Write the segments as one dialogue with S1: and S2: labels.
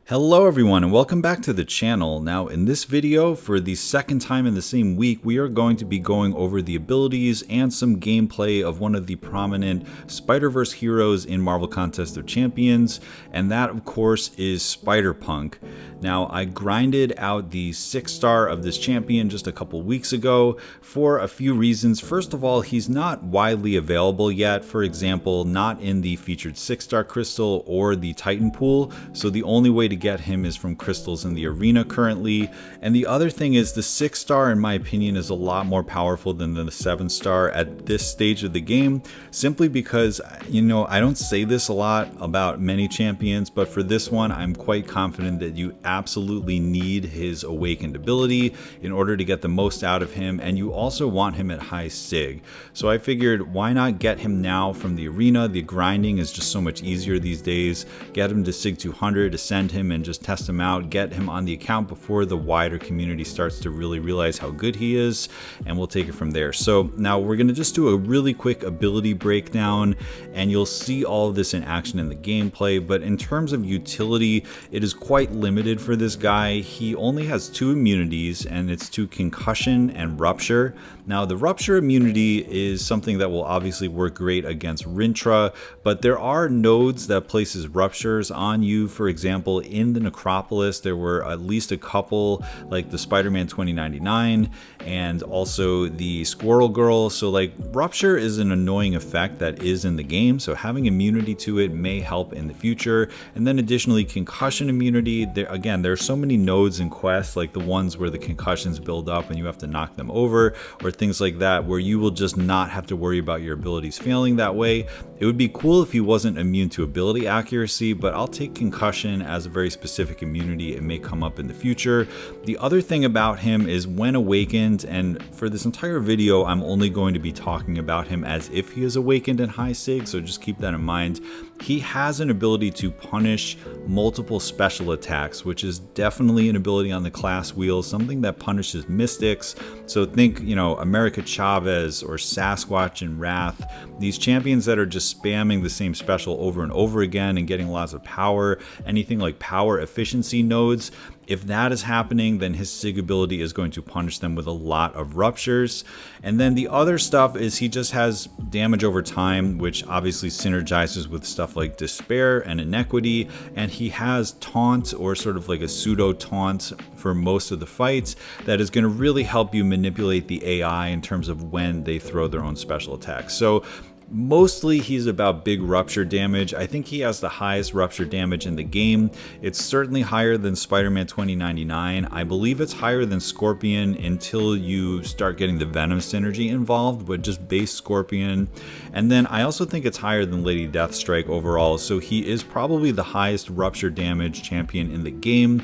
S1: Hello everyone and welcome back to the channel. Now in this video, for the second time in the same week, we are going to be going over the abilities and some gameplay of one of the prominent Spider-Verse heroes in Marvel Contest of Champions, and that of course is Spider-Punk. Now I grinded out the 6-star of this champion just a couple weeks ago for a few reasons. First of all, he's not widely available yet. For example, not in the featured 6-star crystal or the Titan pool, so the only way to get him is from crystals in the arena currently. And the other thing is the 6-star, in my opinion, is a lot more powerful than the 7-star at this stage of the game, simply because, I don't say this a lot about many champions, but for this one, I'm quite confident that you absolutely need his awakened ability in order to get the most out of him, and you also want him at high sig. So I figured, why not get him now from the arena? The grinding is just so much easier these days. Get him to sig 200, ascend him, and just test him out, get him on the account before the wider community starts to really realize how good he is, and we'll take it from there. So now we're going to just do a really quick ability breakdown, and you'll see all of this in action in the gameplay. But in terms of utility, it is quite limited for this guy. He only has 2 immunities, and it's to concussion and rupture. Now the rupture immunity is something that will obviously work great against Rintra, but there are nodes that places ruptures on you. For example, in the Necropolis, there were at least a couple, like the Spider-Man 2099 and also the Squirrel Girl. So like, rupture is an annoying effect that is in the game, so having immunity to it may help in the future. And then additionally, concussion immunity, there are so many nodes and quests, like the ones where the concussions build up and you have to knock them over, or things like that, where you will just not have to worry about your abilities failing that way. It would be cool if he wasn't immune to ability accuracy, but I'll take concussion as a very specific immunity. It may come up in the future. The other thing about him is when awakened, and for this entire video I'm only going to be talking about him as if he is awakened in high sig, so just keep that in mind. He has an ability to punish multiple special attacks, which is definitely an ability on the class wheel, something that punishes mystics. So think, America Chavez or Sasquatch and Wrath, these champions that are just spamming the same special over and over again and getting lots of power, anything like power efficiency nodes. If that is happening, then his sig ability is going to punish them with a lot of ruptures. And then the other stuff is he just has damage over time, which obviously synergizes with stuff like despair and inequity. And he has taunt, or sort of like a pseudo taunt, for most of the fights that is going to really help you manipulate the AI in terms of when they throw their own special attacks. So mostly he's about big rupture damage. I think he has the highest rupture damage in the game. It's certainly higher than Spider-Man 2099. I believe it's higher than Scorpion until you start getting the Venom synergy involved, but just base Scorpion. And then I also think it's higher than Lady Deathstrike overall, so he is probably the highest rupture damage champion in the game.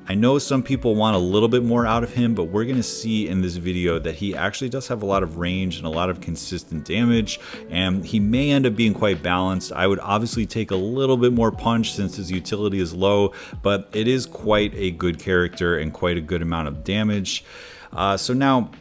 S1: I know some people want a little bit more out of him, but we're going to see in this video that he actually does have a lot of range and a lot of consistent damage, and he may end up being quite balanced. I would obviously take a little bit more punch since his utility is low, but it is quite a good character and quite a good amount of damage. So now,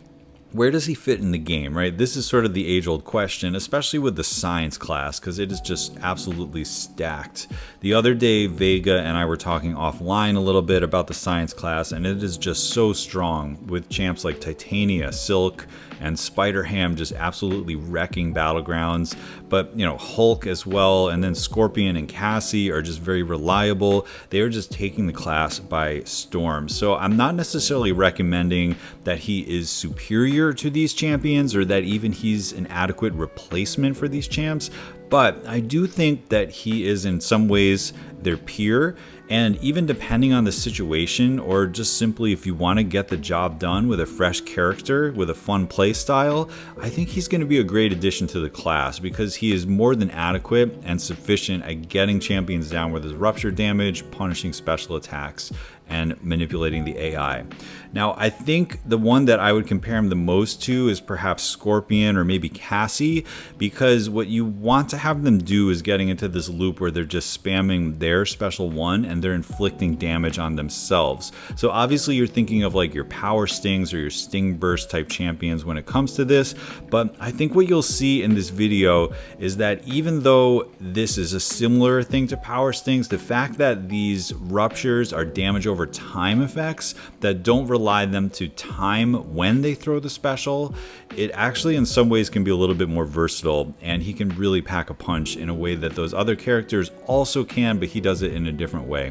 S1: where does he fit in the game, right? This is sort of the age-old question, especially with the science class, because it is just absolutely stacked. The other day, Vega and I were talking offline a little bit about the science class, and it is just so strong, with champs like Titania, Silk, and Spider-Ham just absolutely wrecking Battlegrounds. But, Hulk as well, and then Scorpion and Cassie are just very reliable. They are just taking the class by storm. So I'm not necessarily recommending that he is superior to these champions, or that even he's an adequate replacement for these champs, but I do think that he is in some ways their peer. And even depending on the situation, or just simply if you want to get the job done with a fresh character with a fun play style, I think he's going to be a great addition to the class, because he is more than adequate and sufficient at getting champions down with his rupture damage, punishing special attacks, and manipulating the AI. Now, I think the one that I would compare him the most to is perhaps Scorpion or maybe Cassie, because what you want to have them do is getting into this loop where they're just spamming their special 1 and they're inflicting damage on themselves. So obviously you're thinking of like your power stings or your sting burst type champions when it comes to this, but I think what you'll see in this video is that even though this is a similar thing to power stings, the fact that these ruptures are damage over time effects that don't rely them to time when they throw the special, it actually in some ways can be a little bit more versatile, and he can really pack a punch in a way that those other characters also can, but he does it in a different way.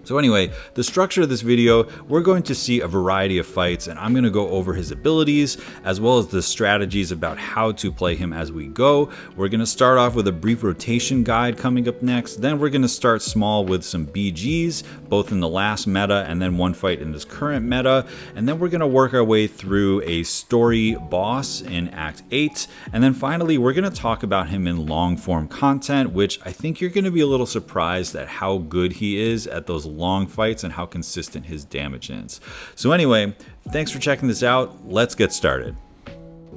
S1: So anyway, the structure of this video, we're going to see a variety of fights, and I'm going to go over his abilities as well as the strategies about how to play him as we go. We're going to start off with a brief rotation guide coming up next. Then we're going to start small with some BGs, both in the last meta and then one fight in this current meta. And then we're going to work our way through a story boss in Act 8. And then finally, we're going to talk about him in long form content, which I think you're going to be a little surprised at how good he is at those long fights and how consistent his damage is. So anyway, thanks for checking this out. Let's get started.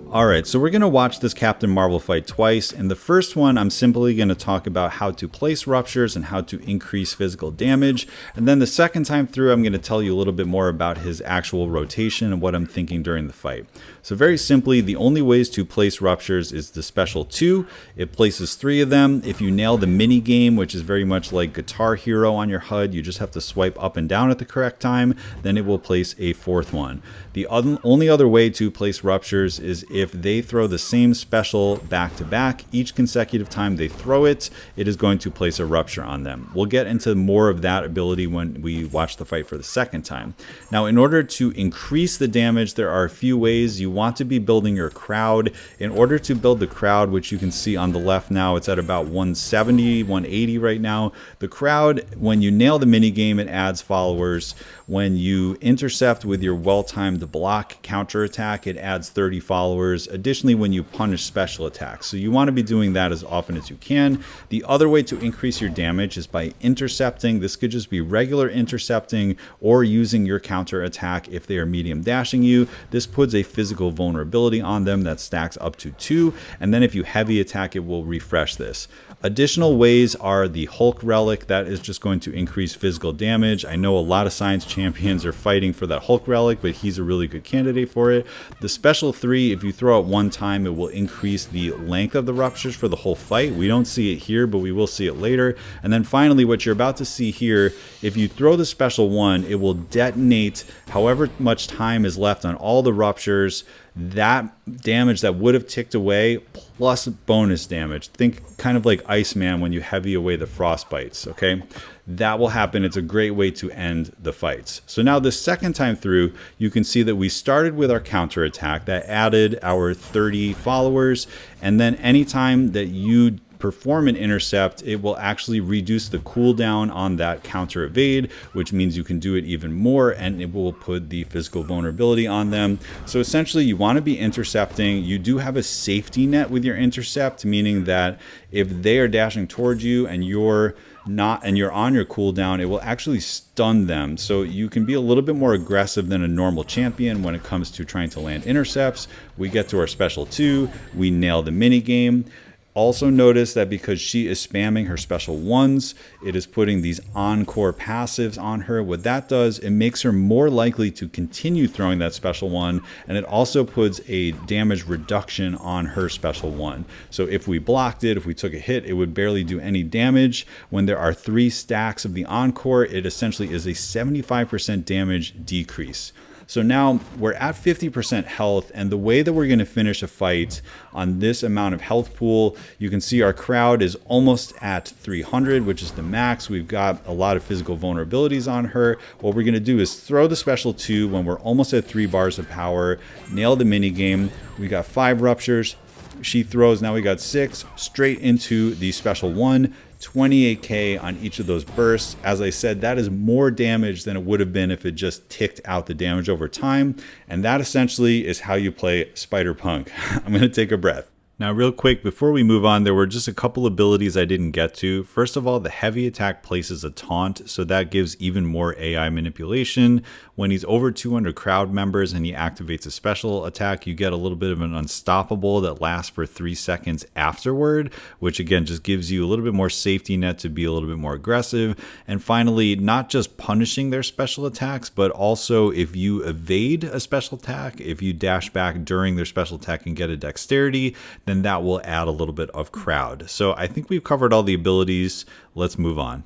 S1: Alright, so we're going to watch this Captain Marvel fight twice. In the first one, I'm simply going to talk about how to place ruptures and how to increase physical damage. And then the second time through, I'm going to tell you a little bit more about his actual rotation and what I'm thinking during the fight. So very simply, the only ways to place ruptures is the special 2. It places 3 of them. If you nail the mini game, which is very much like Guitar Hero on your HUD, you just have to swipe up and down at the correct time, then it will place a 4th one. The only other way to place ruptures is if they throw the same special back to back. Each consecutive time they throw it, it is going to place a rupture on them. We'll get into more of that ability when we watch the fight for the second time. Now, in order to increase the damage, there are a few ways. You want to be building your crowd. In order to build the crowd, which you can see on the left now, it's at about 170, 180 right now. The crowd, when you nail the mini game, it adds followers. When you intercept with your well-timed block counterattack, it adds 30 followers. Additionally, when you punish special attacks. So you want to be doing that as often as you can. The other way to increase your damage is by intercepting. This could just be regular intercepting or using your counterattack if they are medium dashing you. This puts a physical vulnerability on them that stacks up to 2. And then if you heavy attack, it will refresh this. Additional ways are the Hulk relic. That is just going to increase physical damage. I know a lot of science champions are fighting for that Hulk relic, but he's a really good candidate for it. The special 3, if you throw it one time, it will increase the length of the ruptures for the whole fight. We don't see it here, but we will see it later. And then finally, what you're about to see here, if you throw the special 1, it will detonate however much time is left on all the ruptures. That damage that would have ticked away plus bonus damage. Think kind of like Iceman when you heavy away the frostbites, okay? That will happen. It's a great way to end the fights. So now the second time through, you can see that we started with our counterattack that added our 30 followers, and then anytime that you perform an intercept, it will actually reduce the cooldown on that counter evade, which means you can do it even more, and it will put the physical vulnerability on them. So essentially, you want to be intercepting. You do have a safety net with your intercept, meaning that if they are dashing towards you and you're not, and you're on your cooldown, it will actually stun them. So you can be a little bit more aggressive than a normal champion when it comes to trying to land intercepts. We get to our special 2, we nail the mini game. Also notice that because she is spamming her special 1s, it is putting these encore passives on her. What that does, it makes her more likely to continue throwing that special 1, and it also puts a damage reduction on her special 1. So if we blocked it, if we took a hit, it would barely do any damage. When there are 3 stacks of the encore, it essentially is a 75% damage decrease. So now we're at 50% health, and the way that we're going to finish a fight on this amount of health pool, you can see our crowd is almost at 300, which is the max. We've got a lot of physical vulnerabilities on her. What we're going to do is throw the special 2 when we're almost at 3 bars of power, nail the mini game. We got 5 ruptures. She throws, now we got 6 straight into the special 1. 28k on each of those bursts. As I said, that is more damage than it would have been if it just ticked out the damage over time. And that essentially is how you play Spider-Punk. I'm going to take a breath. Now, real quick, before we move on, there were just a couple abilities I didn't get to. First of all, the heavy attack places a taunt, so that gives even more AI manipulation. When he's over 200 crowd members and he activates a special attack, you get a little bit of an unstoppable that lasts for 3 seconds afterward, which again just gives you a little bit more safety net to be a little bit more aggressive. And finally, not just punishing their special attacks, but also if you evade a special attack, if you dash back during their special attack and get a dexterity, then that will add a little bit of crowd. So I think we've covered all the abilities. Let's move on.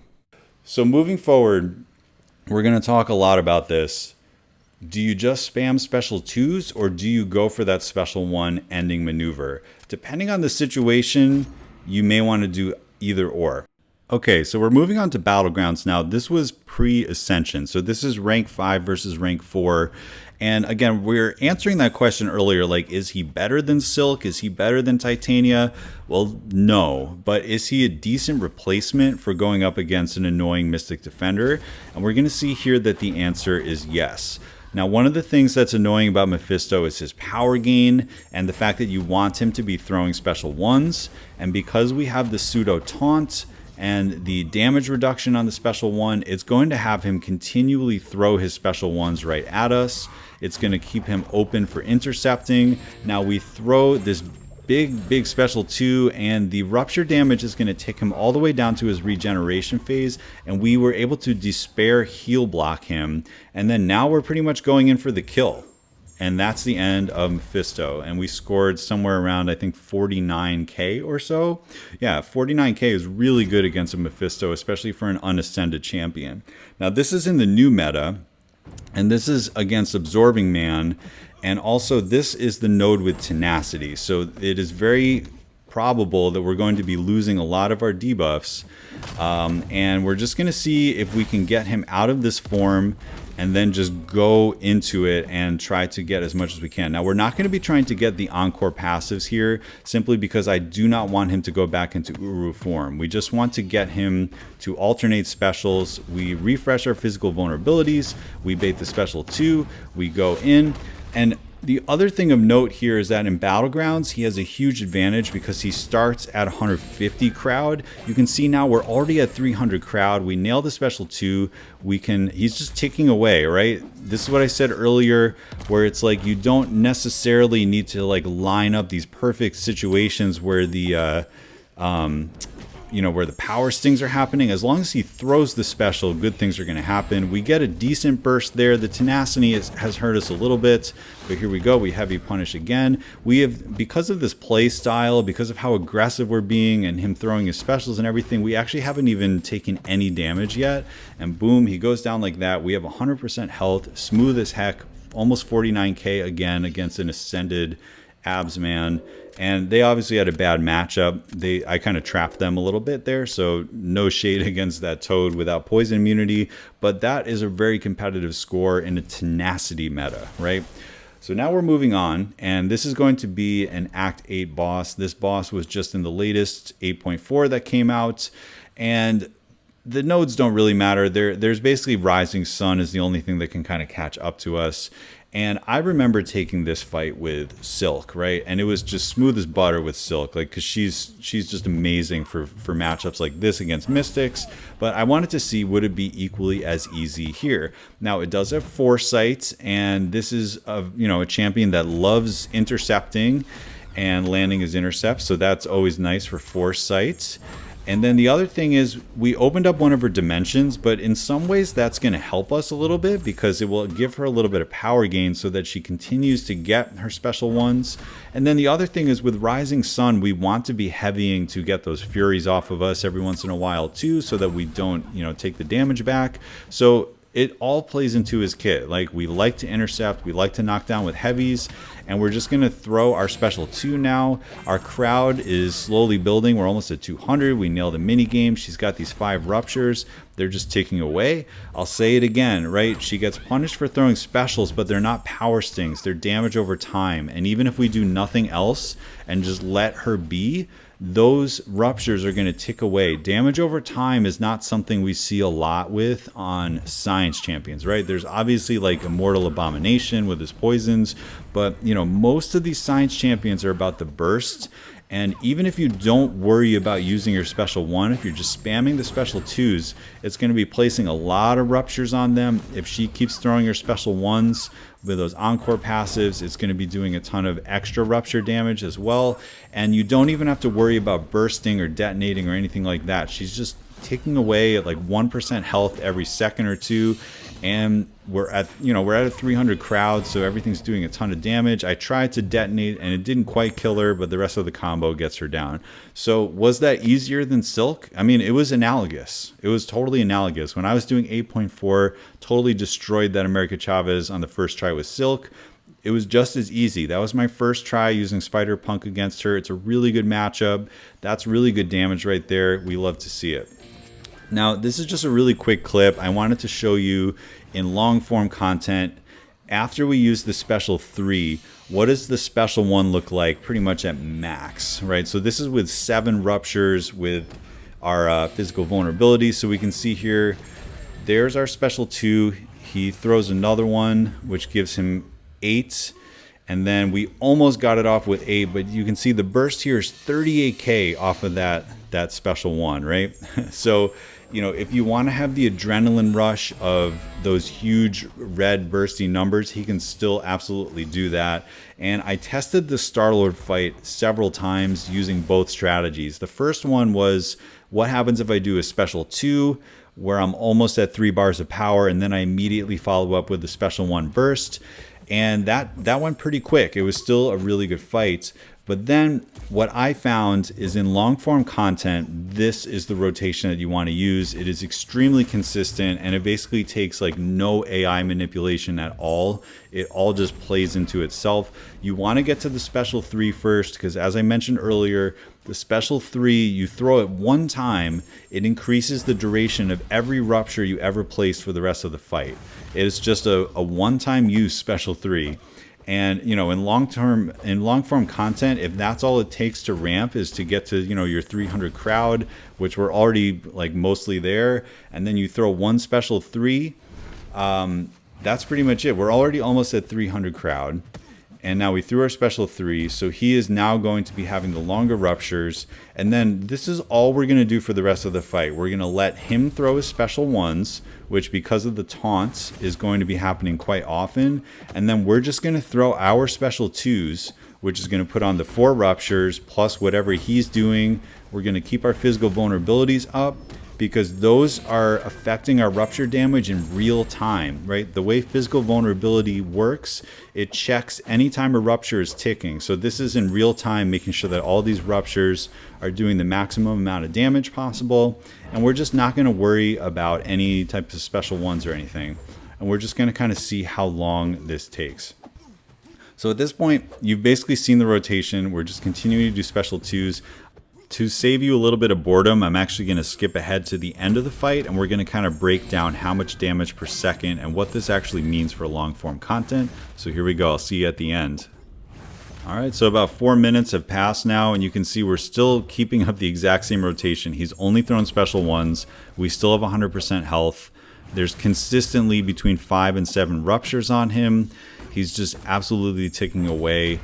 S1: So moving forward, we're going to talk a lot about this. Do you just spam special 2s or do you go for that special 1 ending maneuver? Depending on the situation, you may want to do either or. Okay, so we're moving on to Battlegrounds now. This was pre-Ascension. So this is rank 5 versus rank 4. And again, we're answering that question earlier, like, is he better than Silk? Is he better than Titania? Well, no. But is he a decent replacement for going up against an annoying Mystic Defender? And we're going to see here that the answer is yes. Now, one of the things that's annoying about Mephisto is his power gain and the fact that you want him to be throwing special 1s. And because we have the pseudo taunt and the damage reduction on the special 1, it's going to have him continually throw his special 1s right at us. It's going to keep him open for intercepting. Now we throw this big special 2, and the rupture damage is going to take him all the way down to his regeneration phase, and we were able to despair heal block him. And then now we're pretty much going in for the kill. And that's the end of Mephisto. And we scored somewhere around, I think, 49k or so. Yeah, 49k is really good against a Mephisto, especially for an unascended champion. Now, this is in the new meta, and this is against Absorbing Man. And also, this is the node with Tenacity. So it is very probable that we're going to be losing a lot of our debuffs. And we're just going to see if we can get him out of this form and then just go into it and try to get as much as we can. Now, we're not going to be trying to get the Encore passives here simply because I do not want him to go back into Uru form. We just want to get him to alternate specials. We refresh our physical vulnerabilities. We bait the special 2. We go in. And the other thing of note here is that in Battlegrounds, he has a huge advantage because he starts at 150 crowd. You can see now we're already at 300 crowd. We nailed the special 2. He's just ticking away, right? This is what I said earlier, where it's like you don't necessarily need to like line up these perfect situations where the where the power stings are happening. As long as he throws the special, good things are going to happen. We get a decent burst there. The tenacity has hurt us a little bit, but here we go. We heavy punish again. We have, because of this play style, because of how aggressive we're being and him throwing his specials and everything, we actually haven't even taken any damage yet. And boom, he goes down like that. We have 100% health, smooth as heck, almost 49k again against an ascended abs man. And they obviously had a bad matchup. I kind of trapped them a little bit there, so no shade against that Toad without poison immunity. But that is a very competitive score in a tenacity meta, right? So now we're moving on, and this is going to be an Act 8 boss. This boss was just in the latest 8.4 that came out, and the nodes don't really matter. There's basically Rising Sun is the only thing that can kind of catch up to us. And I remember taking this fight with Silk, right? And it was just smooth as butter with Silk, like, because she's just amazing for matchups like this against Mystics. But I wanted to see, would it be equally as easy here? Now, it does have Foresight, and this is a champion that loves intercepting and landing his intercepts, so that's always nice for Foresight. And then the other thing is we opened up one of her dimensions, but in some ways that's going to help us a little bit because it will give her a little bit of power gain so that she continues to get her special ones. And then the other thing is with Rising Sun, we want to be heavying to get those furies off of us every once in a while too, so that we don't, take the damage back. So it all plays into his kit. Like, we like to intercept, we like to knock down with heavies, and we're just going to throw our special 2 now. Our crowd is slowly building. We're almost at 200. We nailed a mini game. She's got these 5 ruptures. They're just ticking away. I'll say it again, right? She gets punished for throwing specials, but they're not power stings. They're damage over time. And even if we do nothing else and just let her be, those ruptures are going to tick away. Damage over time is not something we see a lot with on science champions, right? There's obviously like Immortal Abomination with his poisons, but most of these science champions are about the burst. And even if you don't worry about using your special 1, if you're just spamming the special 2s, it's going to be placing a lot of ruptures on them. If she keeps throwing her special 1s with those encore passives, it's going to be doing a ton of extra rupture damage as well. And you don't even have to worry about bursting or detonating or anything like that. She's just taking away at like 1% health every second or two. And we're at a 300 crowd, so everything's doing a ton of damage. I tried to detonate and it didn't quite kill her, but the rest of the combo gets her down. So was that easier than Silk? I mean, it was analogous. It was totally analogous. When I was doing 8.4, totally destroyed that America Chavez on the first try with Silk. It was just as easy. That was my first try using Spider-Punk against her. It's a really good matchup. That's really good damage right there. We love to see it. Now, this is just a really quick clip. I wanted to show you in long form content, after we use the special 3, what does the special 1 look like pretty much at max, right? So this is with 7 ruptures with our physical vulnerability. So we can see here, there's our special 2. He throws another one, which gives him 8. And then we almost got it off with 8, but you can see the burst here is 38k off of that special 1, right? So, you know, if you want to have the adrenaline rush of those huge red bursty numbers, he can still absolutely do that. And I tested the Star-Lord fight several times using both strategies. The first one was, what happens if I do a special 2, where I'm almost at 3 bars of power, and then I immediately follow up with the special 1 burst. And that went pretty quick. It was still a really good fight. But then what I found is in long form content, this is the rotation that you want to use. It is extremely consistent, and it basically takes like no AI manipulation at all. It all just plays into itself. You want to get to the special 3 first, because as I mentioned earlier, the special 3, you throw it one time, it increases the duration of every rupture you ever place for the rest of the fight. It is just a one-time use special 3. And, you know, in long form content, if that's all it takes to ramp is to get to, you know, your 300 crowd, which we're already like mostly there, and then you throw one special 3, that's pretty much it. We're already almost at 300 crowd. And now we threw our special 3, so he is now going to be having the longer ruptures. And then this is all we're going to do for the rest of the fight. We're going to let him throw his special 1s, which because of the taunts is going to be happening quite often. And then we're just going to throw our special 2s, which is going to put on the 4 ruptures plus whatever he's doing. We're going to keep our physical vulnerabilities up, because those are affecting our rupture damage in real time, right? The way physical vulnerability works, it checks anytime a rupture is ticking. So this is in real time, making sure that all these ruptures are doing the maximum amount of damage possible. And we're just not gonna worry about any type of special 1s or anything. And we're just gonna kind of see how long this takes. So at this point, you've basically seen the rotation. We're just continuing to do special 2s. To save you a little bit of boredom, I'm actually going to skip ahead to the end of the fight, and we're going to kind of break down how much damage per second and what this actually means for long form content. So here we go. I'll see you at the end. Alright, so about 4 minutes have passed now, and you can see we're still keeping up the exact same rotation. He's only thrown special 1s. We still have 100% health. There's consistently between 5 and 7 ruptures on him. He's just absolutely ticking away.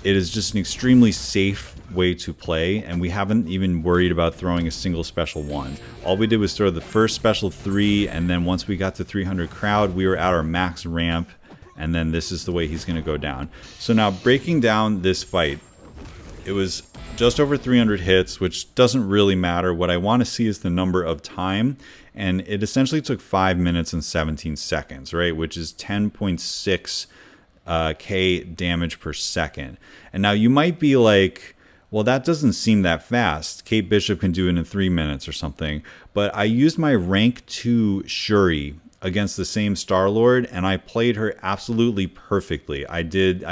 S1: It is just an extremely safe way to play, and we haven't even worried about throwing a single special 1. All we did was throw the first special 3, and then once we got to 300 crowd, we were at our max ramp, and then this is the way he's going to go down. So now breaking down this fight, it was just over 300 hits, which doesn't really matter. What I want to see is the number of time, and it essentially took 5 minutes and 17 seconds, right, which is 10.6 K damage per second. And now you might be like, well, that doesn't seem that fast. Kate Bishop can do it in 3 minutes or something. But I used my rank 2 Shuri against the same Star-Lord, and I played her absolutely perfectly. I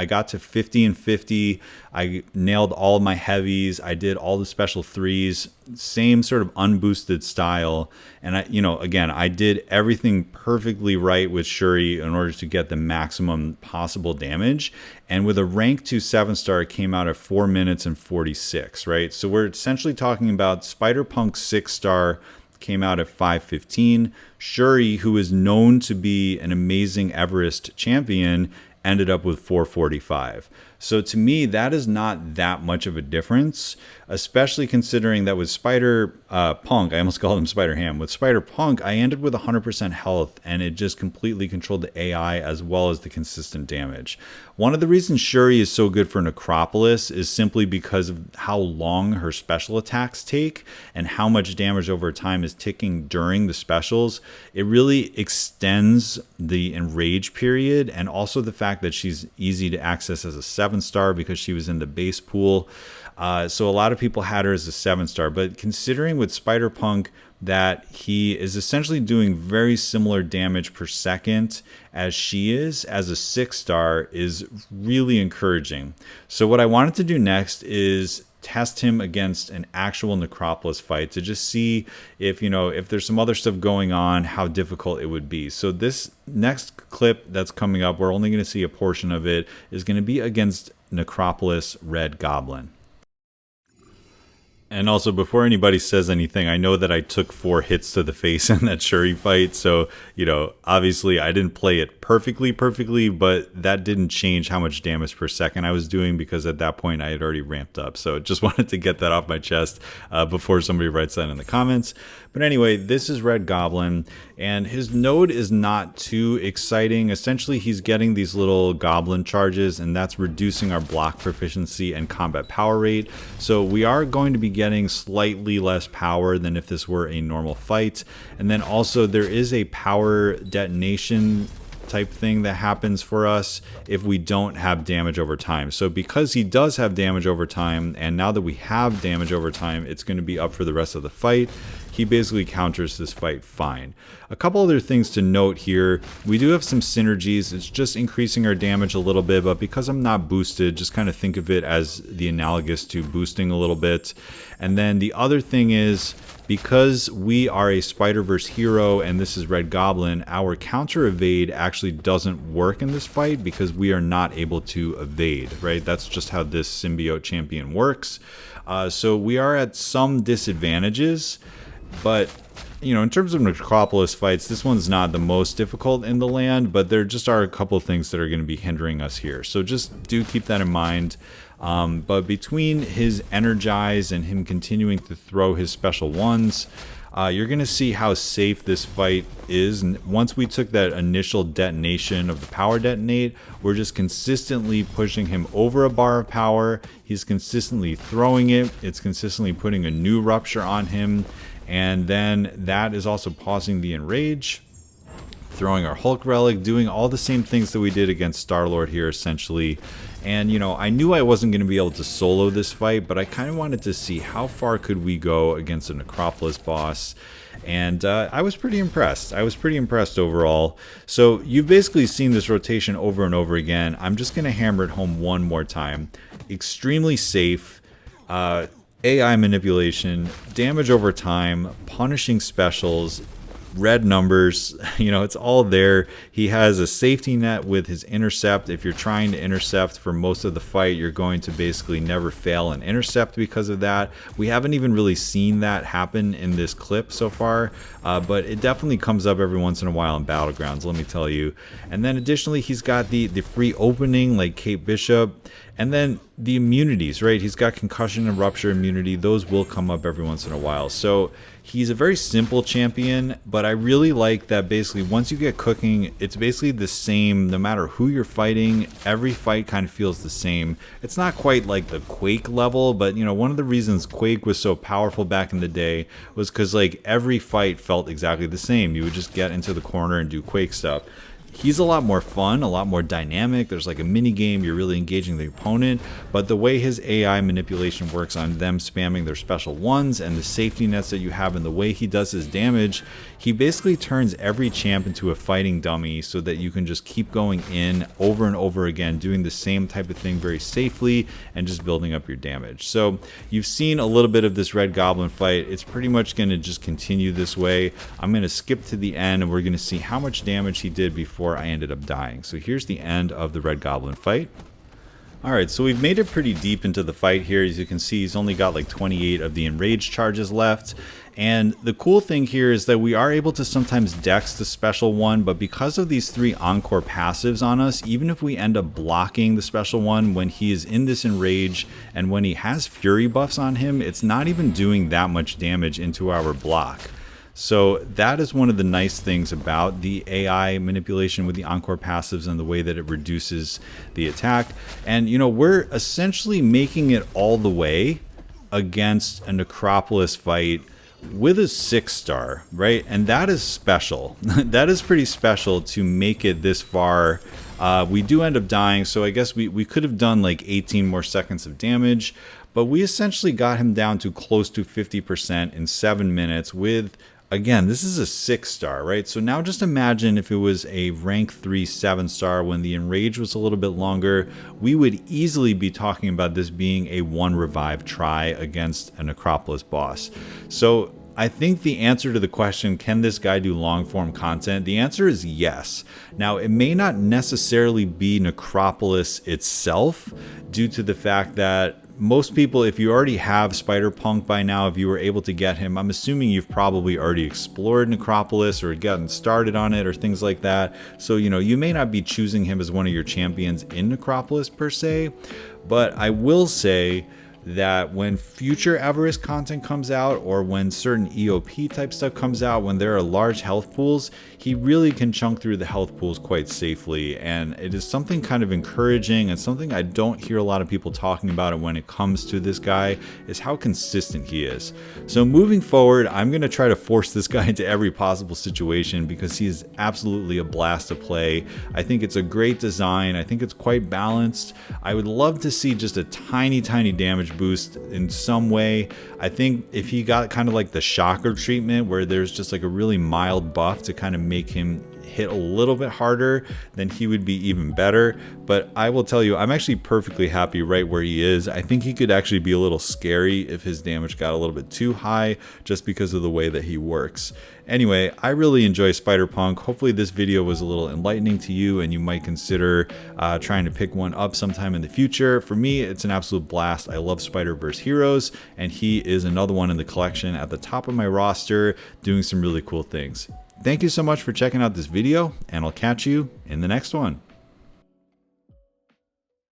S1: got to 50 and 50. I nailed all of my heavies. I did all the special 3s, same sort of unboosted style. And I did everything perfectly right with Shuri in order to get the maximum possible damage. And with a rank 2 7-star, it came out at 4 minutes and 46, right? So we're essentially talking about Spider-Punk 6-star came out at 5:15. Shuri, who is known to be an amazing Everest champion, ended up with 4:45. So to me, that is not that much of a difference, especially considering that with Spider Punk, I almost called him Spider Ham. With Spider Punk, I ended with 100% health, and it just completely controlled the AI as well as the consistent damage. One of the reasons Shuri is so good for Necropolis is simply because of how long her special attacks take and how much damage over time is ticking during the specials. It really extends the enrage period, and also the fact that she's easy to access as a 7-star because she was in the base pool. So a lot of people had her as a 7-star, but considering with Spider-Punk that he is essentially doing very similar damage per second as she is as a 6-star is really encouraging. So what I wanted to do next is test him against an actual Necropolis fight to just see if, if there's some other stuff going on, how difficult it would be. So this next clip that's coming up, we're only going to see a portion of it, is going to be against Necropolis Red Goblin. And also, before anybody says anything, I know that I took 4 hits to the face in that Shuri fight. So, obviously I didn't play it perfectly, but that didn't change how much damage per second I was doing, because at that point I had already ramped up. So just wanted to get that off my chest before somebody writes that in the comments. But anyway, this is Red Goblin, and his node is not too exciting. Essentially, he's getting these little goblin charges, and that's reducing our block proficiency and combat power rate. So we are going to be getting slightly less power than if this were a normal fight. And then also there is a power detonation type thing that happens for us if we don't have damage over time. So because he does have damage over time, and now that we have damage over time, it's going to be up for the rest of the fight. He basically counters this fight fine. A couple other things to note here. We do have some synergies. It's just increasing our damage a little bit, but because I'm not boosted, just kind of think of it as the analogous to boosting a little bit. And then the other thing is, because we are a Spider-Verse hero and this is Red Goblin, our counter evade actually doesn't work in this fight because we are not able to evade, right? That's just how this symbiote champion works. So we are at some disadvantages, but in terms of Necropolis fights, this one's not the most difficult in the land, but there just are a couple of things that are going to be hindering us here. So just do keep that in mind. But between his Energize and him continuing to throw his special ones, you're going to see how safe this fight is. And once we took that initial detonation of the power detonate, we're just consistently pushing him over a bar of power. He's consistently throwing it. It's consistently putting a new rupture on him. And then that is also pausing the enrage, throwing our Hulk relic, doing all the same things that we did against Star-Lord here essentially. And I knew I wasn't going to be able to solo this fight, but I kind of wanted to see how far could we go against a Necropolis boss. And I was pretty impressed. I was pretty impressed overall. So you've basically seen this rotation over and over again. I'm just going to hammer it home one more time. Extremely safe. AI manipulation, damage over time, punishing specials, red numbers, it's all there. He has a safety net with his intercept. If you're trying to intercept for most of the fight, you're going to basically never fail an intercept because of that. We haven't even really seen that happen in this clip so far, but it definitely comes up every once in a while in Battlegrounds, let me tell you. And then additionally, he's got the free opening like Kate Bishop, and then the immunities, right? He's got concussion and rupture immunity. Those will come up every once in a while. So he's a very simple champion, but I really like that basically once you get cooking, it's basically the same no matter who you're fighting. Every fight kind of feels the same. It's not quite like the Quake level, but one of the reasons Quake was so powerful back in the day was because like every fight felt exactly the same. You would just get into the corner and do Quake stuff. He's a lot more fun, a lot more dynamic. There's like a mini game. You're really engaging the opponent. But the way his AI manipulation works on them spamming their special ones and the safety nets that you have and the way he does his damage, he basically turns every champ into a fighting dummy so that you can just keep going in over and over again, doing the same type of thing very safely and just building up your damage. So you've seen a little bit of this Red Goblin fight. It's pretty much going to just continue this way. I'm going to skip to the end and we're going to see how much damage he did before I ended up dying. So here's the end of the Red Goblin fight. Alright, so we've made it pretty deep into the fight here. As you can see, he's only got like 28 of the enraged charges left. And the cool thing here is that we are able to sometimes dex the special one, but because of these 3 encore passives on us, even if we end up blocking the special one when he is in this enrage and when he has fury buffs on him, it's not even doing that much damage into our block. So that is one of the nice things about the AI manipulation with the Encore passives and the way that it reduces the attack. And, you know, we're essentially making it all the way against a Necropolis fight with a 6-star, right? And that is special. That is pretty special to make it this far. We do end up dying, so I guess we could have done like 18 more seconds of damage, but we essentially got him down to close to 50% in 7 minutes with... Again, this is a 6-star, right? So now just imagine if it was a rank 3 7-star when the enrage was a little bit longer, we would easily be talking about this being a 1 revive try against a Necropolis boss. So I think the answer to the question, can this guy do long form content? The answer is yes. Now, it may not necessarily be Necropolis itself due to the fact that most people, if you already have Spider-Punk by now, if you were able to get him, I'm assuming you've probably already explored Necropolis or gotten started on it or things like that. So, you know, you may not be choosing him as one of your champions in Necropolis per se, but I will say that when future Avarice content comes out or when certain EOP type stuff comes out, when there are large health pools, he really can chunk through the health pools quite safely, and it is something kind of encouraging and something I don't hear a lot of people talking about it when it comes to this guy, is how consistent he is. So moving forward, I'm going to try to force this guy into every possible situation because he is absolutely a blast to play. I think it's a great design. I think it's quite balanced. I would love to see just a tiny damage boost in some way. I think if he got kind of like the shocker treatment where there's just like a really mild buff to kind of make him hit a little bit harder, then he would be even better. But I will tell you, I'm actually perfectly happy right where he is. I think he could actually be a little scary if his damage got a little bit too high just because of the way that he works. Anyway, I really enjoy Spider-Punk. Hopefully this video was a little enlightening to you and you might consider trying to pick one up sometime in the future. For me, it's an absolute blast. I love Spider-Verse heroes, and he is another one in the collection at the top of my roster doing some really cool things. Thank you so much for checking out this video, and I'll catch you in the next one.